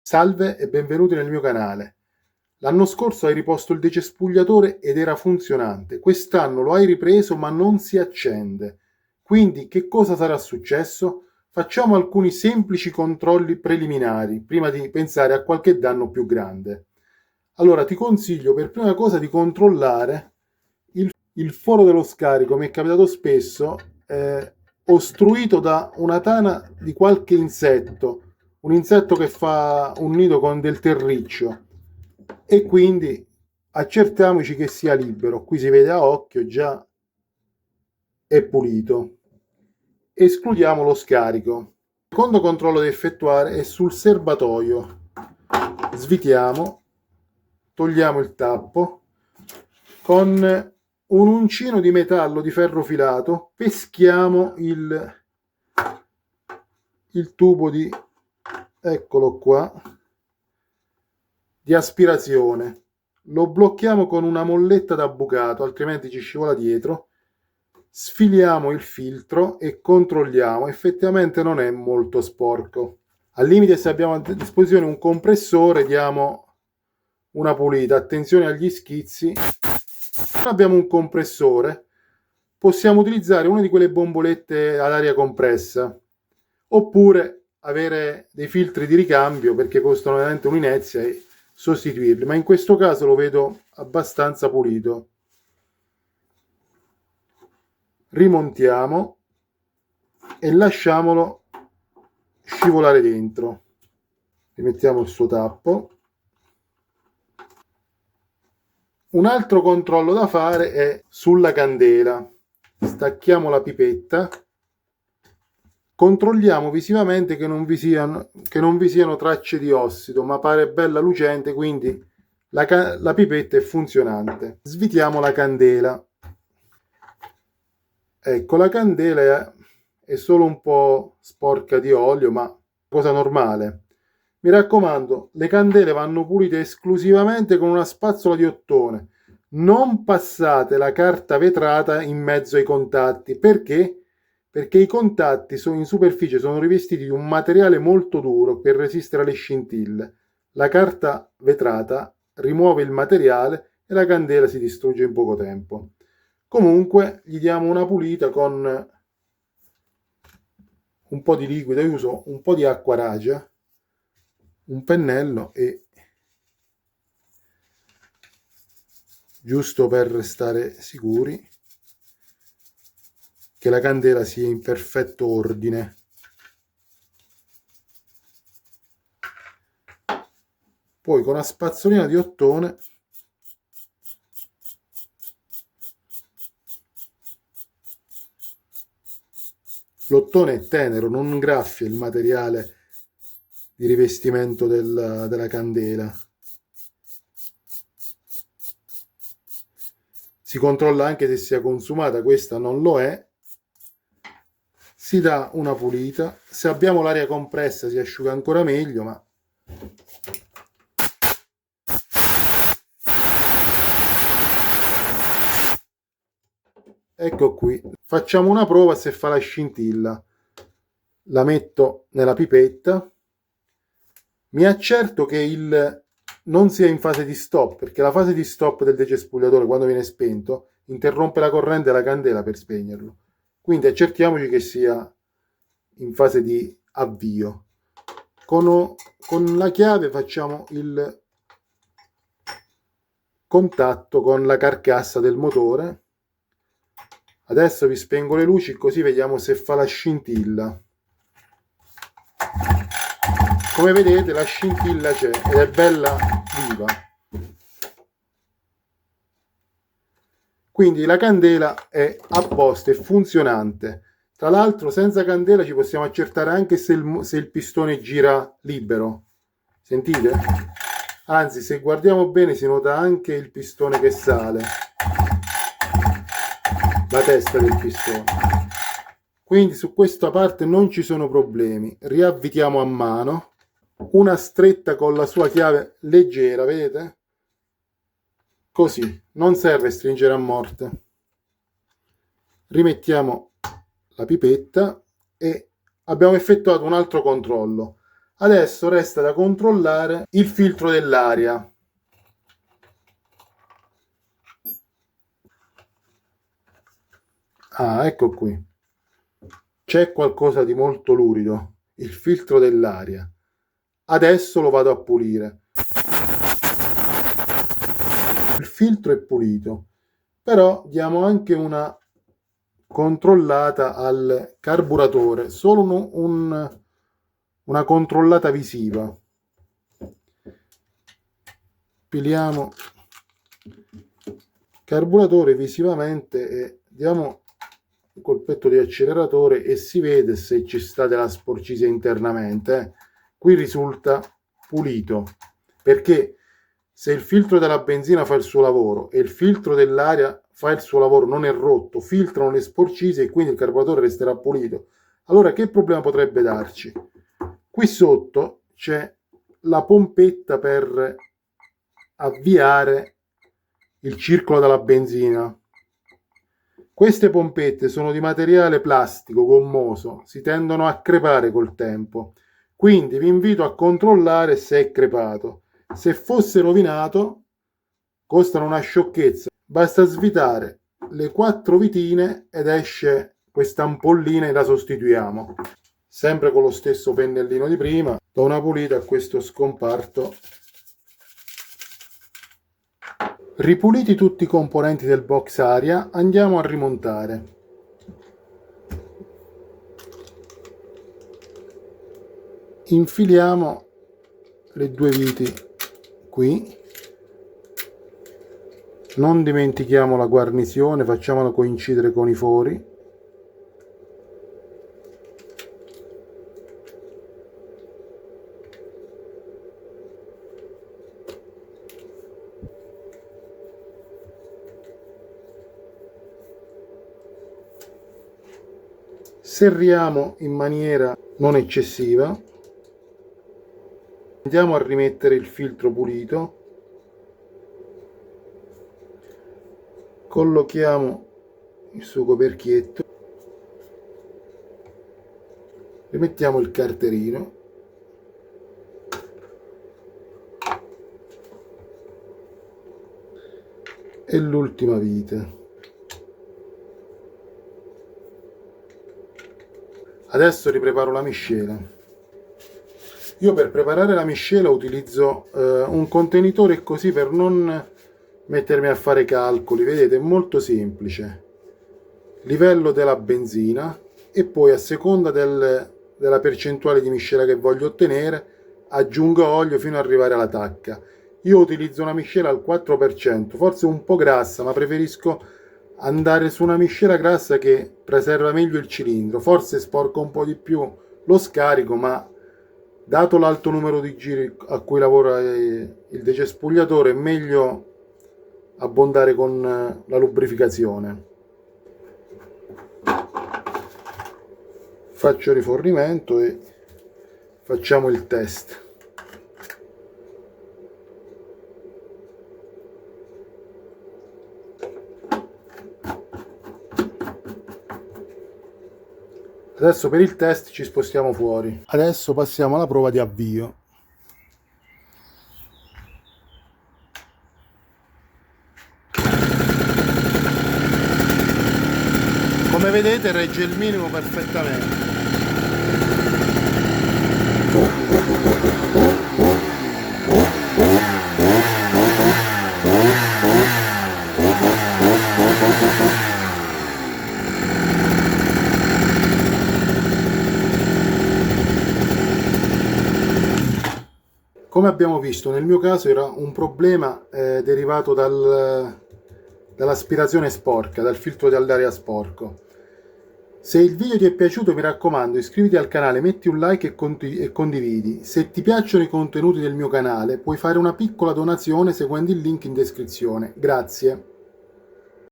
Salve e benvenuti nel mio canale. L'anno scorso hai riposto il decespugliatore ed era funzionante. Quest'anno lo hai ripreso ma non si accende. Quindi che cosa sarà successo? Facciamo alcuni semplici controlli preliminari prima di pensare a qualche danno più grande. Allora ti consiglio per prima cosa di controllare il foro dello scarico. Mi è capitato spesso ostruito da una tana di qualche insetto, un insetto che fa un nido con del terriccio, e quindi accertiamoci che sia libero. Qui si vede a occhio, già è pulito. Escludiamo lo scarico. Il secondo controllo da effettuare è sul serbatoio. Svitiamo, togliamo il tappo, con un uncino di metallo di ferro filato peschiamo il tubo di, eccolo qua, di aspirazione. Lo blocchiamo con una molletta da bucato, altrimenti ci scivola dietro. Sfiliamo il filtro e controlliamo. Effettivamente non è molto sporco. Al limite, se abbiamo a disposizione un compressore, diamo una pulita. Attenzione agli schizzi. Se non abbiamo un compressore, possiamo utilizzare una di quelle bombolette ad aria compressa, oppure avere dei filtri di ricambio, perché costano veramente un'inezia, e sostituirli, ma in questo caso lo vedo abbastanza pulito. Rimontiamo e lasciamolo scivolare dentro. Rimettiamo il suo tappo. Un altro controllo da fare è sulla candela. Stacchiamo la pipetta, controlliamo visivamente che non vi siano tracce di ossido, ma pare bella lucente, quindi la pipetta è funzionante. Svitiamo la candela. Ecco, la candela è solo un po' sporca di olio, ma cosa normale. Mi raccomando, le candele vanno pulite esclusivamente con una spazzola di ottone. Non passate la carta vetrata in mezzo ai contatti. Perché? Perché i contatti in superficie sono rivestiti di un materiale molto duro per resistere alle scintille. La carta vetrata rimuove il materiale e la candela si distrugge in poco tempo. Comunque gli diamo una pulita con un po' di liquido. Io uso un po' di acqua ragia, un pennello, e giusto per stare sicuri che la candela sia in perfetto ordine. Poi con una spazzolina di ottone l'ottone è tenero, non graffia il materiale di rivestimento della candela. Si controlla anche se sia consumata. Questa non lo è. Si dà una pulita. Se abbiamo l'aria compressa si asciuga ancora meglio, ma ecco qui. Facciamo una prova se fa la scintilla. La metto nella pipetta. Mi accerto che non sia in fase di stop, perché la fase di stop del decespugliatore, quando viene spento, interrompe la corrente della candela per spegnerlo. Quindi accertiamoci che sia in fase di avvio. Con la chiave facciamo il contatto con la carcassa del motore. Adesso vi spengo le luci, così vediamo se fa la scintilla. Come vedete, la scintilla c'è ed è bella viva. Quindi la candela è a posto, è funzionante. Tra l'altro, senza candela ci possiamo accertare anche se il pistone gira libero. Sentite? Anzi, se guardiamo bene si nota anche il pistone che sale, la testa del pistone. Quindi su questa parte non ci sono problemi. Riavvitiamo a mano. Una stretta con la sua chiave leggera, vedete? Così, non serve stringere a morte. Rimettiamo la pipetta e abbiamo effettuato un altro controllo. Adesso resta da controllare il filtro dell'aria. Ah, ecco qui. C'è qualcosa di molto lurido, il filtro dell'aria. Adesso lo vado a pulire. Il filtro è pulito, però diamo anche una controllata al carburatore, solo una controllata visiva. Piliamo il carburatore visivamente e diamo un colpetto di acceleratore e si vede se ci sta della sporcizia internamente. Qui risulta pulito, perché se il filtro della benzina fa il suo lavoro e il filtro dell'aria fa il suo lavoro, non è rotto, filtrano le sporcizie e quindi il carburatore resterà pulito. Allora che problema potrebbe darci? Qui sotto c'è la pompetta per avviare il circolo della benzina. Queste pompette sono di materiale plastico gommoso, si tendono a crepare col tempo, quindi vi invito a controllare se è crepato. Se fosse rovinato, costano una sciocchezza, basta svitare le 4 vitine ed esce questa ampollina e la sostituiamo. Sempre con lo stesso pennellino di prima, do una pulita a questo scomparto. Ripuliti tutti i componenti del box aria, andiamo a rimontare. Infiliamo le 2 viti qui. Non dimentichiamo la guarnizione, facciamola coincidere con i fori. Serriamo in maniera non eccessiva. Andiamo a rimettere il filtro pulito. Collochiamo il suo coperchietto. Rimettiamo il carterino. E l'ultima vite. Adesso ripreparo la miscela. Io per preparare la miscela utilizzo un contenitore così per non mettermi a fare calcoli. Vedete, è molto semplice. Livello della benzina e poi a seconda della percentuale di miscela che voglio ottenere aggiungo olio fino ad arrivare alla tacca. Io utilizzo una miscela al 4%, forse un po' grassa, ma preferisco andare su una miscela grassa che preserva meglio il cilindro. Forse sporco un po' di più lo scarico, ma dato l'alto numero di giri a cui lavora il decespugliatore è meglio abbondare con la lubrificazione. Faccio rifornimento e facciamo il test. Adesso per il test ci spostiamo fuori. Adesso passiamo alla prova di avvio. Come vedete regge il minimo perfettamente. Come abbiamo visto, nel mio caso era un problema derivato dall'aspirazione sporca, dal filtro dell'aria sporco. Se il video ti è piaciuto, mi raccomando, iscriviti al canale, metti un like e condividi. Se ti piacciono i contenuti del mio canale, puoi fare una piccola donazione seguendo il link in descrizione. Grazie.